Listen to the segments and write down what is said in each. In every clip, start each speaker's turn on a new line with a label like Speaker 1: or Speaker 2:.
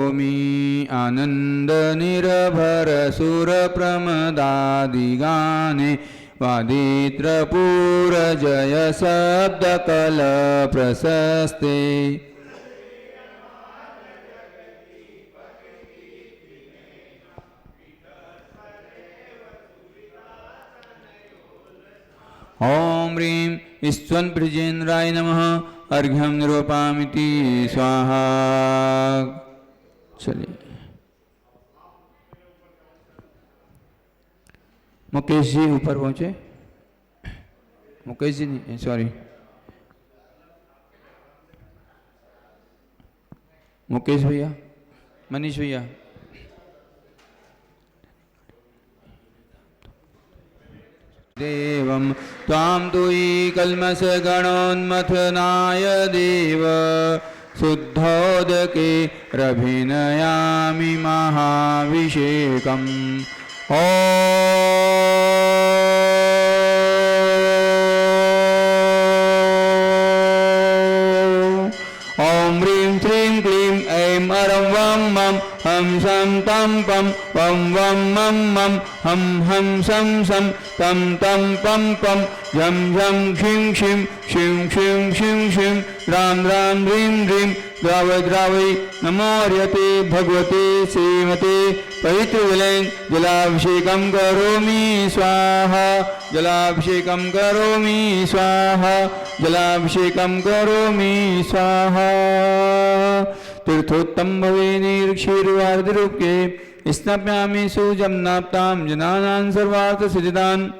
Speaker 1: होमी आनंद निर्भर सुर प्रमदादि गाने वादित्रपूर जय शब्द कल प्रशस्ते ओम ह्रीं ईश्वन ब्रजेन्द्राय नमः अर्घ्यम निरूपामिति स्वाहा। चलिए मुकेश जी ऊपर पहुंचे। मुकेश जी नहीं, सॉरी, मुकेश भैया, मनीष भैया। देवं त्वां तुयि कल्मषगणोन्मथनाय देव शुद्धोदके रभिनयामि महाभिषेकम्। ॐ ह्रीं श्रीं क्लीं ऐं अरं वं मं हं सं तं पं वं वं मं मं हं हं सं सं तं तं पं पं झं झं क्षिं क्षिं शिं शिं शिं शिं द्रां द्रां ह्रीं ह्रीं द्राव द्रावै नमोर्यते भगवते श्रीमते पवित्रजलेन जलाभिषेकं करोमि स्वाहा। जलाभिषेकं करोमि स्वाहा। जलाभिषेकं करोमि स्वाहा। तीर्थोत्तम भवे निर्क्षीरवार्धरूपे स्नाप्यामि सुजम्नाप्तां जनानां सर्वार्थसिद्धान्।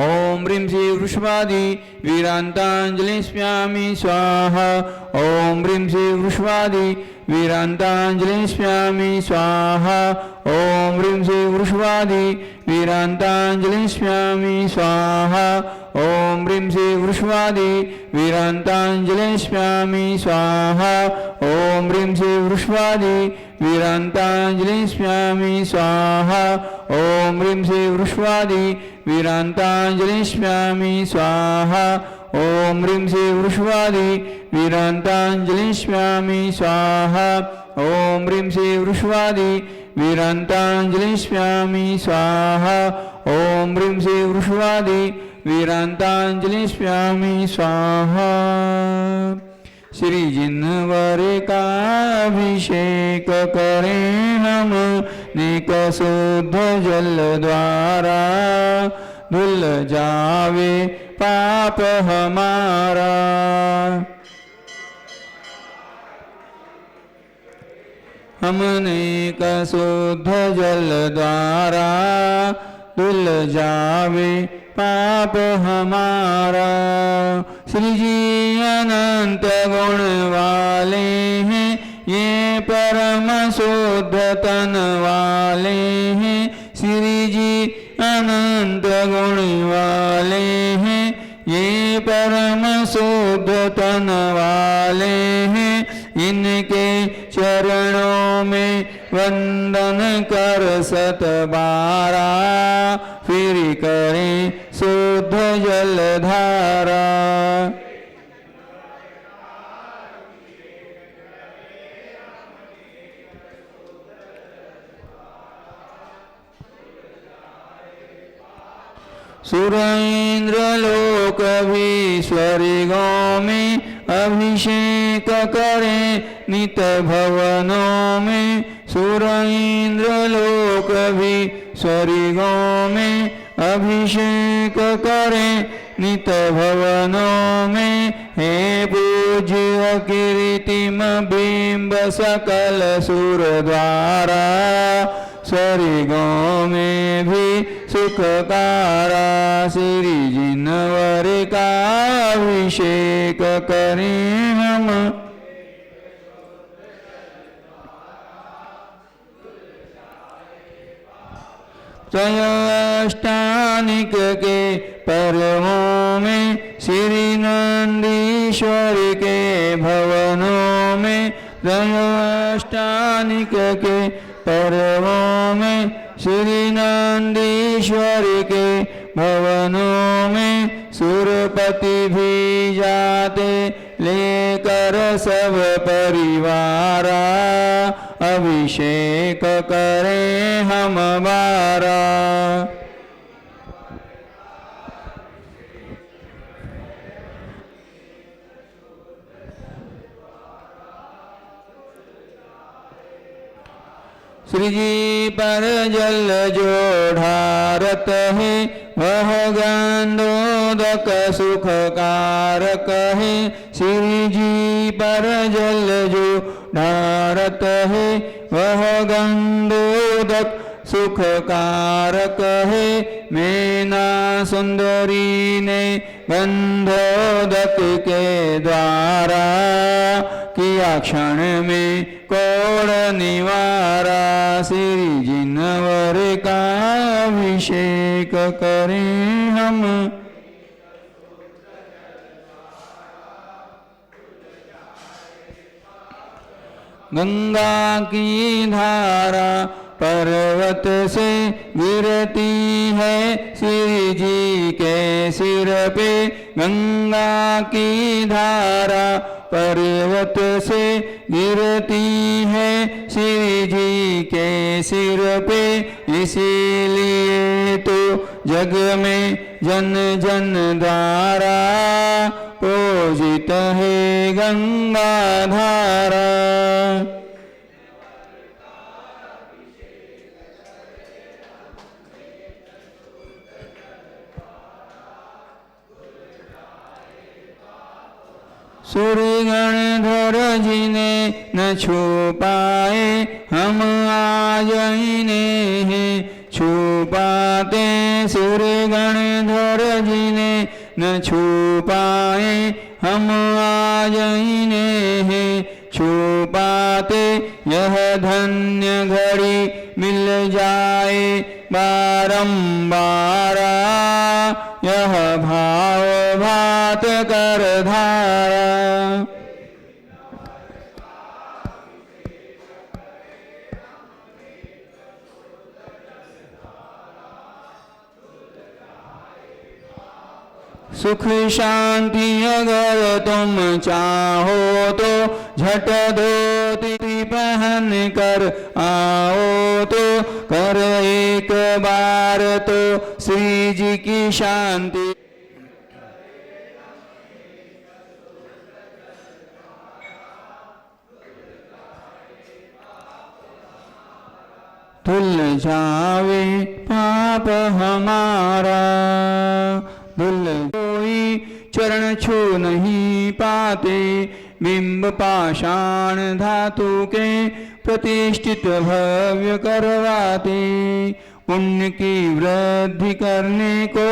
Speaker 1: ओम ह्रीं श्री वृषभादि वीरान्ताञ्जलिस्म्यामि स्वाहा। ओम ह्रीं श्री वृषभादि वीरान्ताञ्जलिस्म्यामि स्वाहा। ओम ह्रीं श्री वृषभादि वीरान्ताञ्जलिस्म्यामि स्वाहा। ओम ह्रीं श्री वृषभादि वीरान्ताञ्जलिस्म्यामि स्वाहा। ओम ह्रीं श्री वृषभादि वीरान्ताञ्जलिस्म्यामि स्वाहा। ओम ह्रीं श्री वृषभादि वीरान्ताञ्जलिस्म्यामि स्वाहा। ओम ह्रीं श्री वृषभादि वीरान्ताञ्जलिस्म्यामि स्वाहा। ओम ह्रीं श्री वृषभादि वीरान्ताञ्जलिस्म्यामि स्वाहा। ओम ह्रीं श्री वृषभादि वीरान्ताञ्जलिस्म्यामि स्वाहा। श्री जिनवर का अभिषेक करें हम नेक शुद्ध जल द्वारा धुल जावे पाप हमारा। हमने का शुद्ध जल द्वारा धुल जावे पाप हमारा। श्री जी अनंत गुण वाले हैं, ये परम शुद्ध तन वाले हैं। श्री जी अनंत गुण वाले हैं, ये परम शुद्ध तन वाले हैं। इनके चरणों में वंदन कर सत बारा फिर करें शुद्ध जल धारा। सुर इंद्र लोक भी स्वर्गों में अभिषेक करें नित भवनों में। सुर इंद्र लोक भी स्वर्गों में अभिषेक करें नित भवनों में। हे पूज्य कीर्तिम बिंब सकल सुर द्वारा स्वर्गों में भी सुखकारा। श्री जिनवर का अभिषेक करें हम त्रयाष्टानिक के पर्वों में श्री नंदीश्वर के भवनों में। त्रयाष्टानिक के पर्वों में श्री नंदीश्वर के भवनों में। सुरपति भी जाते लेकर सब परिवारा अभिषेक करें हम बारा। श्री जी पर जल जो ढारत है वह गंधोदक सुख कारक है। श्री जी पर जल जो ढारत है वह गंधोदक सुख कारक है। मैना सुंदरी ने गंधोदक के द्वारा किया क्षण में कोड़ निवारा। श्री जिनवर का अभिषेक करें हम। गंगा की धारा पर्वत से गिरती है श्री जी के सिर पे। गंगा की धारा पर्वत से गिरती है श्री जी के सिर पे। इसीलिए तो जग में जन जन द्वारा पूजित है गंगा धारा। सूर्यगण धर जी ने न छू पाए हम आज इन्हें हैं छू पाते। सूर्यगण धर जी ने न छू पाए हम आज इन्हें हैं छू पाते। यह धन्य घड़ी मिल जाए बारंबार यह भाव भात कर धारा। सुख शांति अगर तुम चाहो तो झट धोती पहन कर आओ तो कर एक बार तो श्री जी की शांति। धुल जावे पाप हमारा। धुल कोई चरण छू नहीं पाते बिंब पाषाण धातु के प्रतिष्ठित भव्य करवाते। पुण्य की वृद्धि करने को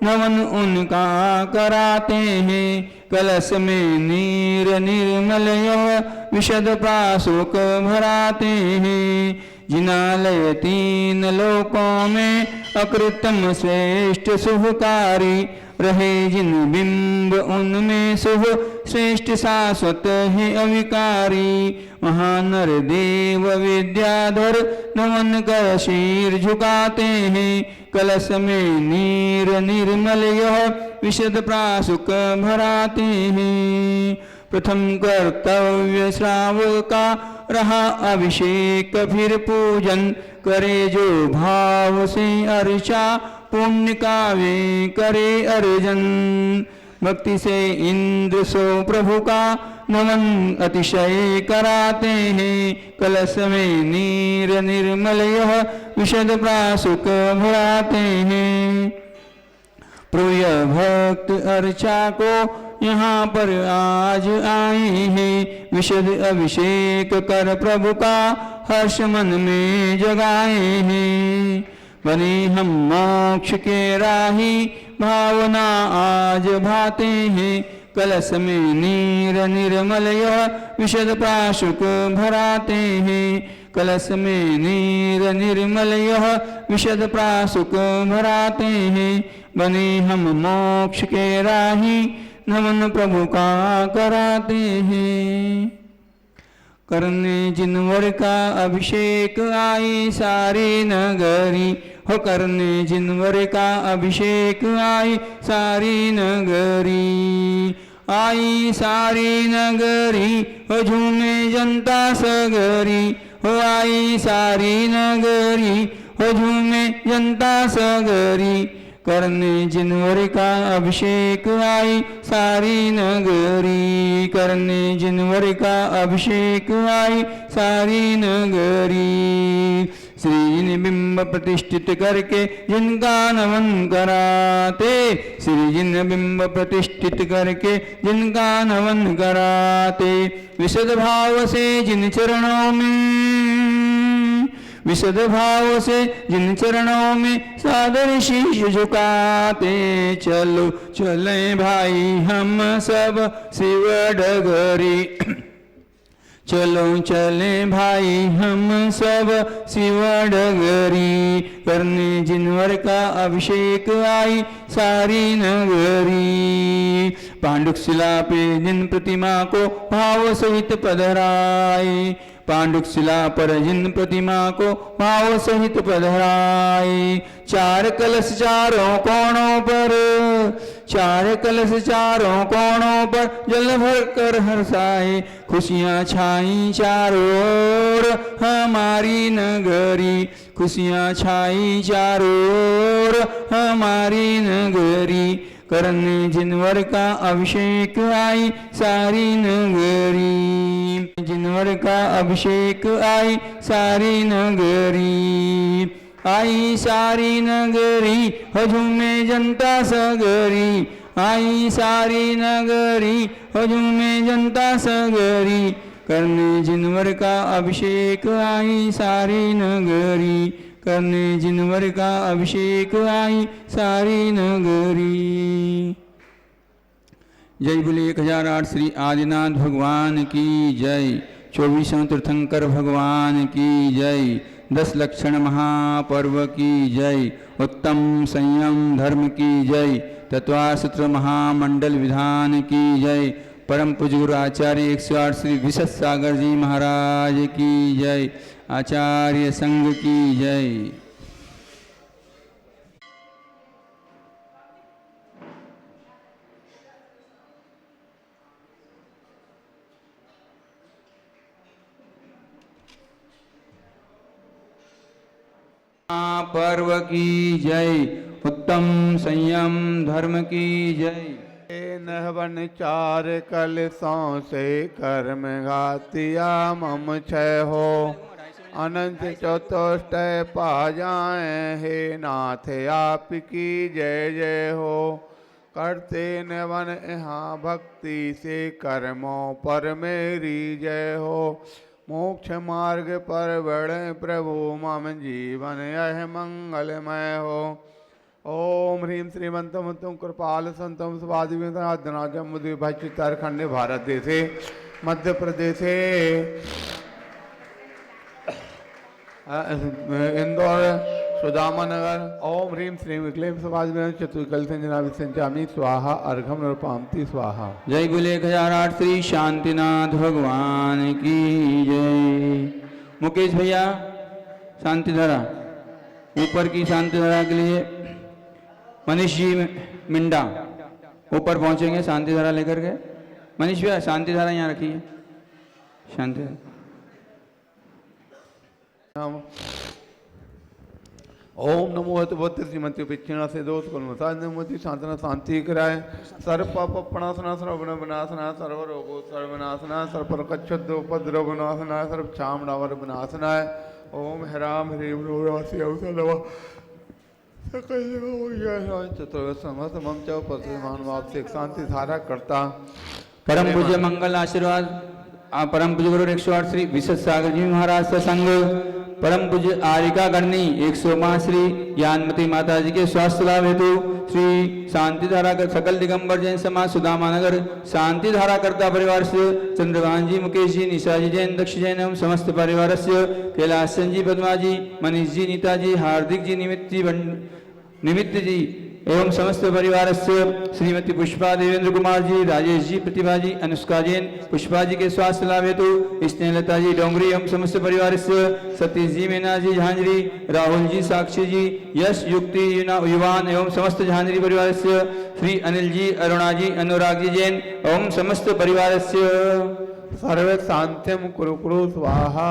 Speaker 1: नमन उनका कराते हैं। कलश में नीर निर्मल यह विशद पाशुक भराते हैं। जिनालय तीन लोकों में अकृतम श्रेष्ठ शुभकारी रहे जिन बिंब उनमें शुभ श्रेष्ठ शाश्वत है अविकारी। महानर देव विद्याधर नमन कर शीर झुकाते हैं। कलश में नीर निर्मल यह विशद प्राशुक भराते हैं। प्रथम कर्तव्य श्रावक का रहा अभिषेक फिर पूजन करे जो भाव से अर्चा पुण्य का वे करे अर्जन। भक्ति से इंद्र सो प्रभु का नमन अतिशय कराते हैं। कलश में नीर निर्मल यह विशद प्राशुक भराते हैं। प्रिय भक्त अर्चा को यहाँ पर आज आए हैं। विशद अभिषेक कर प्रभु का हर्ष मन में जगाए हैं। बने हम मोक्ष के राही भावना आज भाते हैं। कलश में नीर निर्मल यह विशद प्राशुक भराते हैं। कलश में नीर निर्मल यह विशद प्राशुक भराते हैं। बने हम मोक्ष के राही नमन प्रभु का कराते हैं। करने जिनवर का अभिषेक आई सारी नगरी हो। करने जिनवर का अभिषेक आई सारी नगरी। आई सारी नगरी हो झूमे जनता सगरी हो आई सारी नगरी, हो झूमे जनता सगरी, करने जिनवर का अभिषेक आई सारी नगरी, करने जिनवर का अभिषेक आई सारी नगरी। श्री जिन बिंब प्रतिष्ठित करके जिनका नमन कराते, श्री जिन बिंब प्रतिष्ठित करके जिनका नमन कराते, विशद भाव से जिन चरणों में, विशद भाव से जिन चरणों में सादर शीश झुकाते, चलो चले भाई हम सब शिव डगरी, चलो चले भाई हम सब शिव डगरी, करने जिनवर का अभिषेक आई सारी नगरी। पांडुक शिला पे जिन प्रतिमा को भाव सहित पधराए, पांडुक शिला पर जिन प्रतिमा को भाव सहित पधराए, चार कलश चारों कोणों पर, चार कलश चारों कोणों पर जल भर कर हर्षाए, खुशियाँ छाई चारों ओर हमारी नगरी, खुशियाँ छाई चारों ओर हमारी नगरी, करने जिनवर का अभिषेक आई सारी नगरी, जिनवर का अभिषेक आई सारी नगरी, आई सारी नगरी, हो झूमे जनता सगरी, आई सारी नगरी, हो झूमे जनता सगरी, करने जिनवर का अभिषेक आई सारी नगरी, करने जिनवर का अभिषेक आई सारी नगरी। जय बोले 1008 श्री आदिनाथ भगवान की जय, 24 तीर्थंकर भगवान की जय, 10 लक्षण महापर्व की जय, उत्तम संयम धर्म की जय, तत्वासूत्र महामंडल विधान की जय, परम पूज्य गुरु आचार्य 108 श्री विशद सागर जी महाराज की जय, आचार्य संघ की जय। पर्व की जय, उत्तम संयम धर्म की जय।
Speaker 2: नहवन चार कलशों से कर्म घातिया मम क्षय हो, अनंत चतुष्टय पा जाए हे नाथ आपकी जय जय हो। करते नवन यहाँ भक्ति से कर्मों पर मेरी जय हो, मोक्ष मार्ग पर बढ़े प्रभु मम जीवन यह मंगलमय हो। ओम ह्रीं श्रीमंतम उत्तम कृपाल संतम स्वादिनाजम उत्तराखंड भारत देशे मध्य प्रदेशे इंदौर सुदामा नगर। ओम ह्रीं श्रीं क्लीं स्वादिन चतुर्कल संजना विसंचामी स्वाहा अर्घम नृपामति स्वाहा।
Speaker 1: जय बोले 1008 श्री शांतिनाथ भगवान की जय। मुकेश भैया शांतिधारा ऊपर की शांतिधारा के लिए मनीष जी मिंडा ऊपर पहुंचेंगे शांतिधारा लेकर के। मनीष भैया शांतिधारा यहाँ रखिए, शांतिधारा।
Speaker 2: ओम नमो हतवत श्रीमती पिछड़ा से दोष कुलमती शांतना शांति कराए। सर्व पापणासना सर्वण विनाशना सर्व रोगो सर्वनाशना सर्व कच्छद उपद्रव विनाशना सर्व चामड़ावर विनाशनाय। ओम हराम ह्रीम रोसी अवसलवा चतुर्समम च पतिमान शांति धारा करता।
Speaker 1: परम पूज्य मंगल आशीर्वाद परम पूज्य गुरु 108 श्री विशद सागर जी महाराज संघ, परम पूज्य आरिका गणनी 100 श्री ज्ञानमती माता जी के स्वास्थ्य लाभ हेतु श्री शांतिधारा का सकल दिगंबर जैन समाज सुदामा नगर शांतिधारा कर्ता परिवार से चंद्रकांत जी, मुकेश जी, निशा जी जैन, दक्ष जैन एवं समस्त परिवार से कैलासन जी, पद्मा जी, मनीष जी, नीता जी, हार्दिक जी, निमित्त जी एवं समस्त परिवार से श्रीमती पुष्पा, देवेंद्र कुमार जी, राजेश जी, प्रतिभा जी, अनुष्का जैन, पुष्पा जी के स्वास्थ्य लाभ हेतु स्नेहलता जी डोंगरी एवं समस्त परिवार से सतीश जी, मीना जी झांझरी, राहुल जी, साक्षी जी, यश युक्ति युवान एवं समस्त झांझरी परिवार से श्री अनिल जी, अरुणा जी, अनुराग जी जैन एवं समस्त परिवार से
Speaker 2: सर्व शांत्यम कुरु कुरु स्वाहा।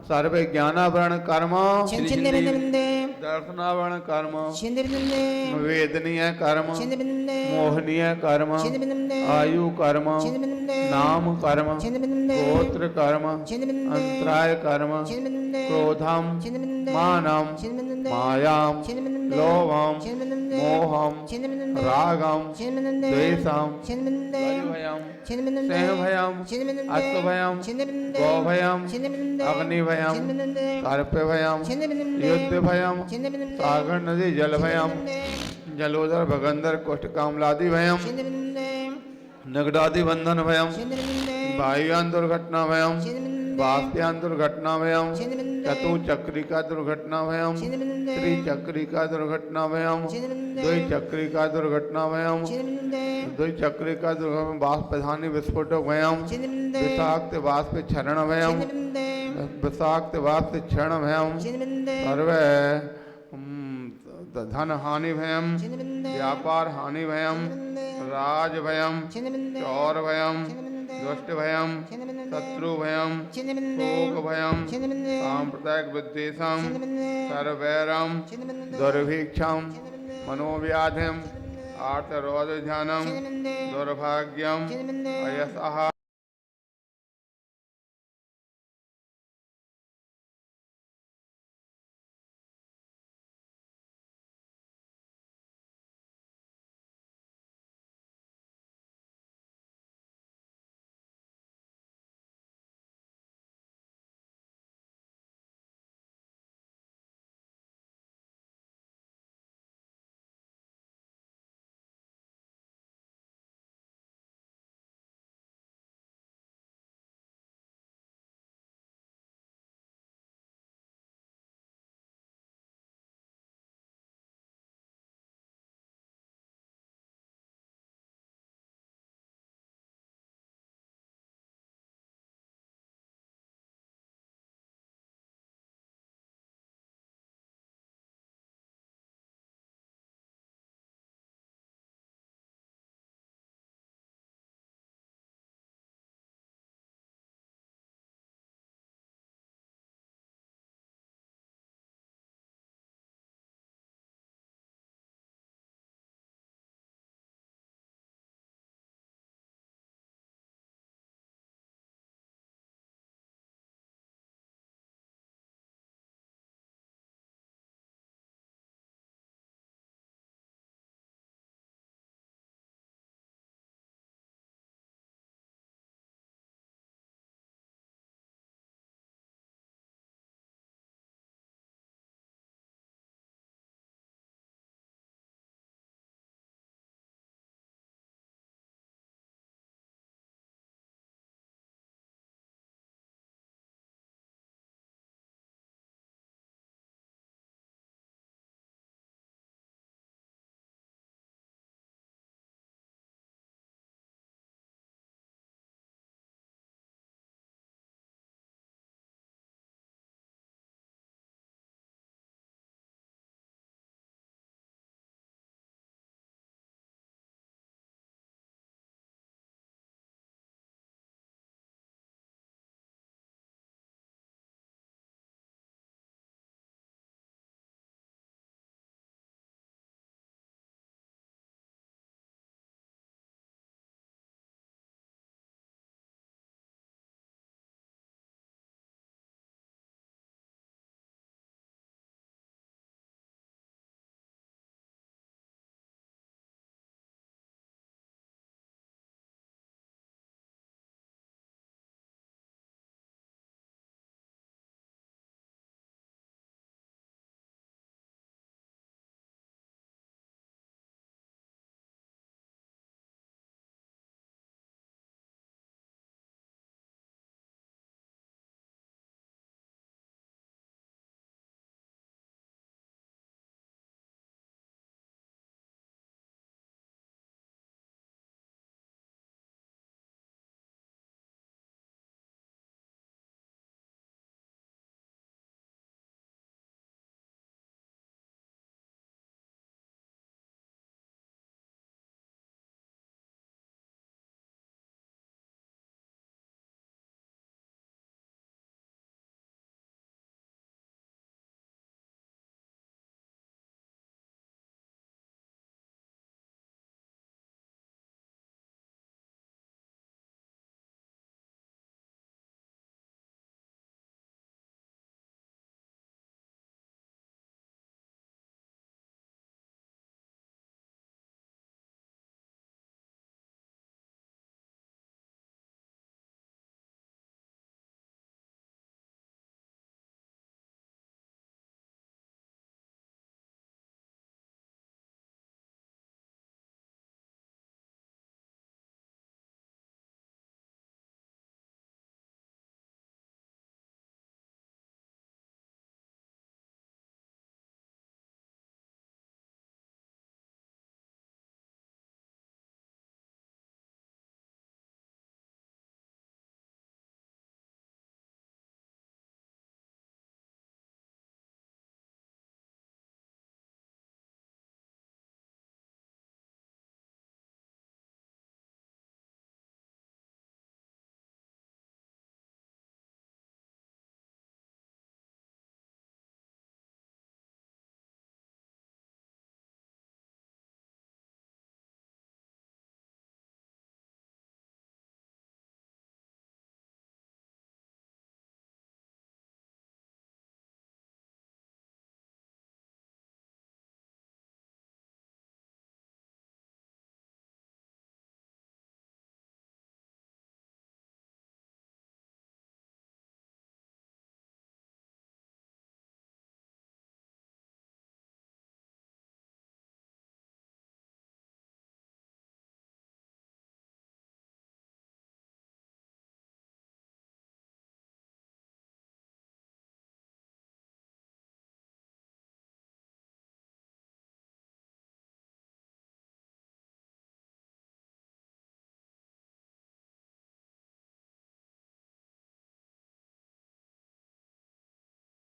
Speaker 2: सर्वे ज्ञानावरण कर्म
Speaker 3: चिंतिबिंदे
Speaker 2: दर्शनावरण कर्म
Speaker 3: चिंतिबिंदे
Speaker 2: वेदनीय कर्म
Speaker 3: चिंतिबिंदे
Speaker 2: मोहनीय कर्म
Speaker 3: चिंतिबिंदे
Speaker 2: आयु कर्म
Speaker 3: चिंतिबिंदे
Speaker 2: नाम कर्म
Speaker 3: चिंतिबिंदे
Speaker 2: गोत्र कर्म
Speaker 3: चिंतिबिंदे
Speaker 2: अंतराय कर्म
Speaker 3: चिंतिबिंदे
Speaker 2: क्रोधम
Speaker 3: चिंतिबिंदे
Speaker 2: मानम
Speaker 3: चिंतिबिंदे
Speaker 2: मायाम
Speaker 3: चिंतिबिंदे
Speaker 2: लोभम
Speaker 3: चिंतिबिंदे
Speaker 2: मोहम
Speaker 3: चिंतिबिंदे
Speaker 2: रागम
Speaker 3: चिंतिबिंदे
Speaker 2: द्वेषम
Speaker 3: चिंतिबिंदे
Speaker 2: भयम
Speaker 3: चिंतिबिंदे
Speaker 2: स्नेहभयम
Speaker 3: चिंतिबिंदे
Speaker 2: अश्वभयम
Speaker 3: चिंतिबिंदे
Speaker 2: गोभयम
Speaker 3: चिंतिबिंदे
Speaker 2: अग्निभयम
Speaker 3: चिंतिबिंदे
Speaker 2: कार्पभयम
Speaker 3: चिंतिबिंदे
Speaker 2: युद्धभयम
Speaker 3: चिंतिबिंदे
Speaker 2: सागर नदी जलभयम जलोदर भगंदर कुष्ठकामलादि भयम
Speaker 3: चिंतिबिंदे
Speaker 2: नगदादि बंधन भयम
Speaker 3: चिंतिबिंदे
Speaker 2: वायुयान दुर्घटना भयम
Speaker 3: चिंतिबिंदे
Speaker 2: वास्यान दुर्घटना भयम
Speaker 3: चिंतिबिंदे
Speaker 2: चतुचक्रिका दुर्घटना भयम
Speaker 3: चिंतिबिंदे
Speaker 2: त्रिचक्रिका दुर्घटना भयम
Speaker 3: चिंतिबिंदे
Speaker 2: द्विचक्रिका दुर्घटना भयम
Speaker 3: चिंतिबिंदे
Speaker 2: द्विचक्रिका दुर्घटना बाष्प प्रधानी विस्फोटक भयम
Speaker 3: चिंतिबिंदे
Speaker 2: विषाक्त बाष्प क्षरण भयम
Speaker 3: चिंतिबिंदे
Speaker 2: विषाक्त बाष्प क्षरण भयम
Speaker 3: चिंतिबिंदे
Speaker 2: सर्वे धन हानि भयम
Speaker 3: चिंतिबिंदे
Speaker 2: व्यापार हानि भयम राज भयम
Speaker 3: चिंतिबिंदे
Speaker 2: चौर भयम
Speaker 3: चिंतिबिंदे
Speaker 2: दुष्ट भयम
Speaker 3: चिंतिबिंदे
Speaker 2: शत्रु भयम
Speaker 3: चिंतिबिंदे
Speaker 2: शोक भयम
Speaker 3: चिंतिबिंदे
Speaker 2: सांप्रदायिक विद्वेषम
Speaker 3: चिंतिबिंदे
Speaker 2: सर्वैरम
Speaker 3: चिंतिबिंदे
Speaker 2: दुर्भिक्षम
Speaker 3: चिंतिबिंदे
Speaker 2: मनोव्याधिम आर्तरोध ध्यानम
Speaker 3: चिंतिबिंदे
Speaker 2: दुर्भाग्यम
Speaker 3: चिंतिबिंदे
Speaker 2: अयसः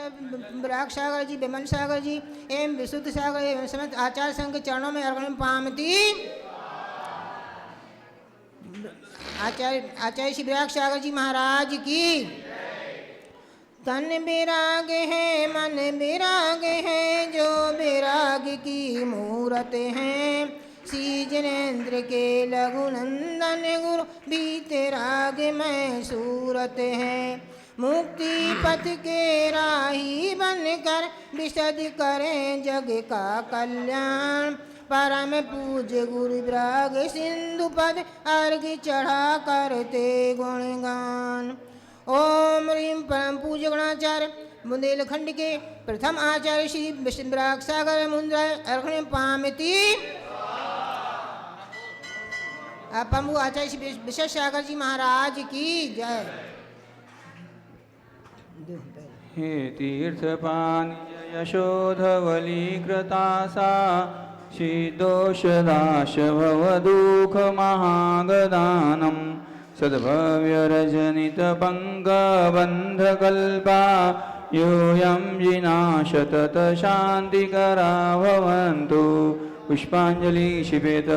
Speaker 3: विराग सागर जी, विमल सागर जी एवं विशुद्ध सागर एवं समस्त आचार्य संघ के चरणों में अर्घ्य पामती। आचार्य श्री विराग सागर जी महाराज की। तन विराग है मन विराग है, जो विराग की मूरत है। श्री जिनेन्द्र के लघुनंदन गुरु बीतराग में सूरत है। मुक्ति पथ के राही बनकर विशद करें जग का कल्याण। परम पूज्य गुरु विराग सिंधु पद अर्घ्य चढ़ा करते गुणगान। ओम ह्रीं परम पूज्य गणाचार्य बुंदेलखंड के प्रथम आचार्य श्री विराग सागर मुद्रा अर्घ्य पामती। अपमु आचार्य श्री विशेष सागर जी महाराज की जय।
Speaker 1: हे तीर्थपानी यशोधवलीकृतासा, शीतोषदाश भवदुःखमहागदानं। सद्भव्यरजनितपङ्गबन्धकल्पा, यूयं जिनाशतत शान्तिकरा भवन्तु। पुष्पांजलि शिपेत।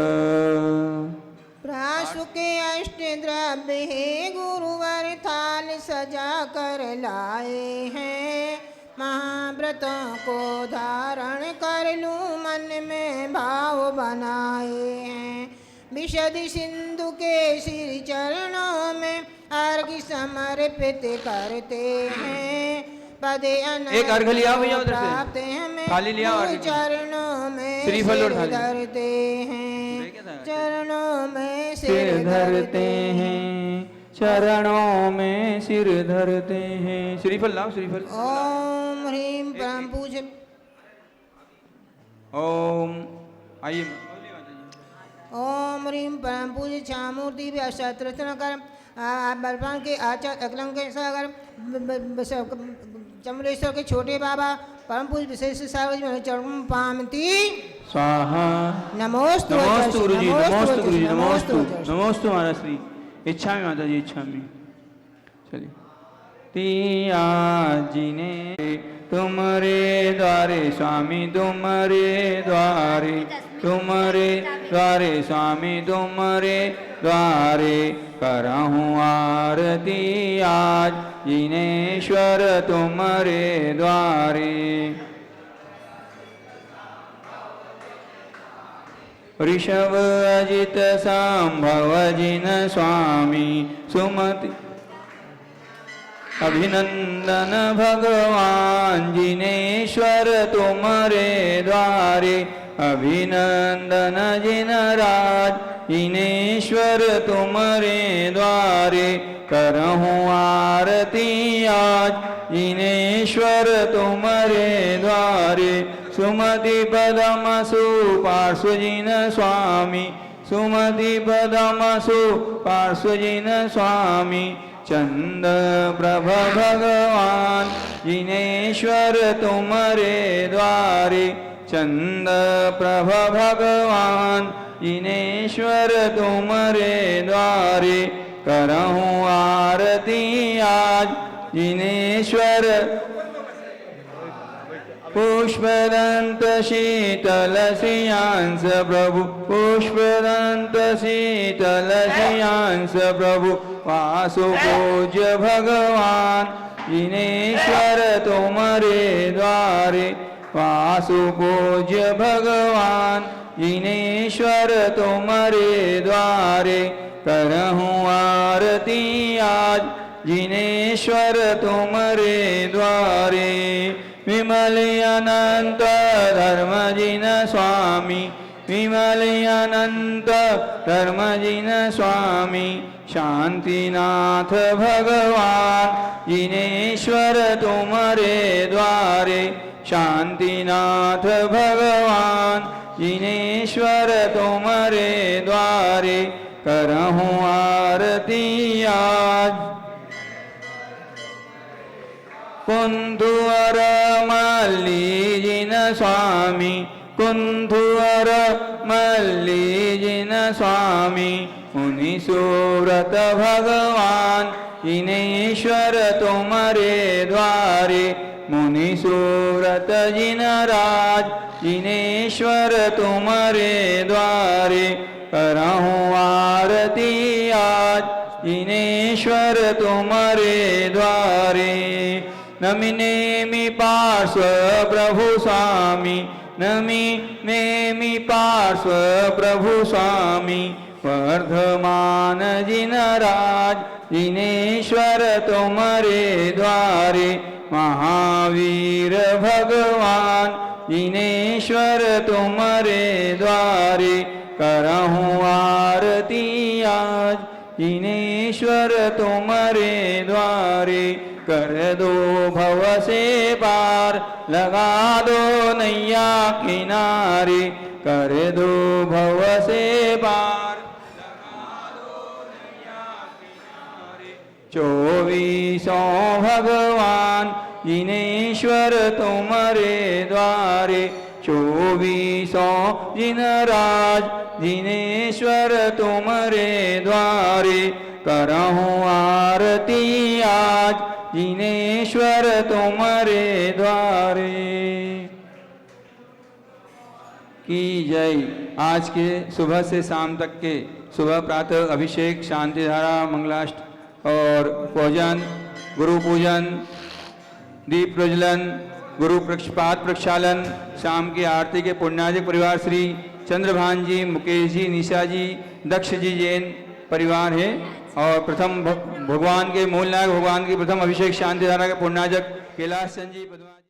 Speaker 3: प्राशु के अष्ट द्रव्य हे गुरुवर थाल सजा कर लाए हैं। महाव्रतों को धारण कर लूं मन में भाव बनाए हैं। विशद सिंधु के श्री चरणों में अर्घ्य समर्पित करते हैं। पदे
Speaker 1: एक अर्घ्य लिया भैया उधर
Speaker 3: प्राप्त
Speaker 1: से,
Speaker 3: हमें
Speaker 1: थाली लिया अर्घ्य की।
Speaker 3: चरणों में
Speaker 1: श्रीफल और
Speaker 3: सिर
Speaker 1: थाली।
Speaker 3: धरते हैं। चरणों में
Speaker 1: सिर धरते हैं, चरणों में सिर धरते हैं। श्रीफल लाओ, श्रीफल।
Speaker 3: ओम ह्रीं परम पूज्य।
Speaker 1: ओम आइए।
Speaker 3: ओम ह्रीं परम पूज्य छामूर्ति कर बलवान के आचार्य अकलंक सागर चमरेश्वर के छोटे बाबा परम पूज्य विशेष सागर जी चरण पामती।
Speaker 1: स्वाहा।
Speaker 3: नमोस्तु
Speaker 1: नमोस्तु गुरु जी, नमोस्तु गुरु जी,
Speaker 3: नमोस्तु
Speaker 1: नमोस्तु नमोस्तु महाराज श्री। इच्छा में माता जी, इच्छा में। चलिए। तिया जी ने तुम्हारे द्वारे स्वामी, तुम्हारे द्वारे, तुम्हारे द्वारे स्वामी, तुम्हारे द्वारे करहूँ आरती आज जिनेश्वर तुम्हारे द्वारे। ऋषभ अजित संभव जिन स्वामी सुमति, अभिनंदन भगवान जिनेश्वर तुम्हारे द्वारे। अभिनंदन जिन राज जिनेश्वर तुम्हारे द्वारे। करहूँ आरती आज जिनेश्वर तुम्हारे द्वारे। सुमति पदमसु पार्श्वजिन स्वामी, सुमति पदमसु पार्श्वजिन स्वामी। चंद प्रभ भगवान जिनेश्वर तुम्हारे द्वारे। चंद प्रभ भगवान जिनेश्वर तुम्हारे द्वारे। करहूँ आरती आज जिनेश्वर। पुष्पदंत शीतल सियांस प्रभु, पुष्पदंत शीतल सियांस प्रभु। वासु पूज्य भगवान जिनेश्वर तुम्हारे द्वारे। वासु पूज्य भगवान जिनेश्वर तुम्हारे द्वारे। करहूँ आरती आज जिनेश्वर तुम्हारे द्वारे। विमल अनंत धर्म जिन स्वामी, विमल अनंत धर्म जिन स्वामी। शांतिनाथ भगवान जिनेश्वर तुम्हारे द्वारे। शांतिनाथ भगवान जिनेश्वर तुम्हारे द्वारे। करहूँ आरती आज। कुंधुवर मल्लिजिन स्वामी, कुंधुवर मल्लिजिन स्वामी। मुनि सुव्रत भगवान जिनेश्वर तुम्हारे द्वारे, मुनि सुव्रत जिन राज, जिनेश्वर तुम्हारे द्वारे, करहूँ आरती आज, जिनेश्वर तुम्हारे द्वारे। नमि नेमि पार्श्व प्रभु स्वामी, नमि नेमि पार्श्व प्रभु स्वामी, वर्धमान जिन राज, जिनेश्वर तुम्हारे द्वारे, महावीर भगवान, जिनेश्वर तुम्हारे द्वारे, करहूँ आरती आज, जिनेश्वर तुम्हारे द्वारे। कर दो भव से पार, लगा दो नैया किनारे, कर दो भव से पार, लगा दो नैया किनारे। 24 भगवान, जिनेश्वर तुम्हारे द्वारे, 24 जिन राज, जिनेश्वर तुम्हारे द्वारे, करहूँ आरती आज, जिनेश्वर तुम्हारे द्वारे। की जय। आज के सुबह से शाम तक के सुबह प्रातः अभिषेक, शांति धारा, मंगलाष्ट और पूजन, गुरु पूजन, दीप प्रज्वलन, गुरु पक्षपात प्रक्षालन, शाम की आरती के पुण्याजिक परिवार श्री चंद्रभान जी, मुकेश जी, निशा जी, दक्ष जी जैन परिवार है। और प्रथम भगवान के मूल नायक भगवान की प्रथम अभिषेक शांति धारा के पुण्याजक कैलाश चंद जी पद्मा।